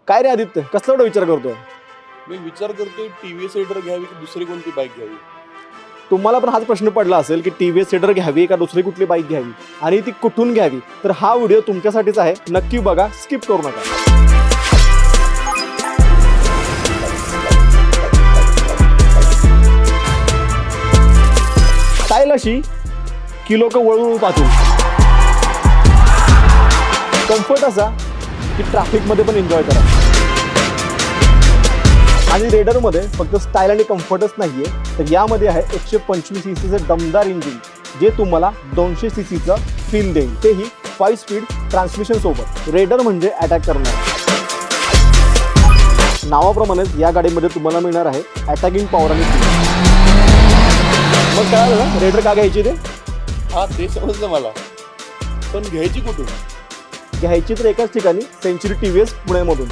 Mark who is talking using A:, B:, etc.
A: काय रे आदित्य, कसला एवढा विचार करतोय?
B: मी विचार करतोय टीव्हीएस रेडर घ्यावी की दुसरी कोणती बाईक घ्यावी.
A: तुम्हाला पण हाच प्रश्न पडला असेल की टीव्हीएस रेडर घ्यावी का दुसरी कुठली बाईक घ्यावी आणि ती कुठून घ्यावी. तर हा व्हिडिओ तुमच्यासाठीच आहे, नक्की बघा, स्किप करू नका. स्टाईल अशी की लोक वळवून पाहतील, कम्फर्ट असा की ट्रॅफिकमध्ये पण एन्जॉय करा. आणि रेडरमध्ये फक्त स्टाईल आणि कम्फर्टच नाहीये, तर यामध्ये आहे 125 सीसीचं दमदार इंजिन जे तुम्हाला 200 सीसीचं फील देईल, तेही 5 स्पीड ट्रान्समिशन सोबत. रेडर म्हणजे अटॅक करणार. नावाप्रमाणेच या गाडीमध्ये तुम्हाला मिळणार आहे अटॅकिंग पॉवर आणि स्पीड. मग कळालं ना रेडर का घ्यायची ते?
B: हा, ते समजलं मला, पण घ्यायची कुठून?
A: घ्यायची तर एकाच ठिकाणी, सेंचुरी टीव्हीएस पुण्यामधून.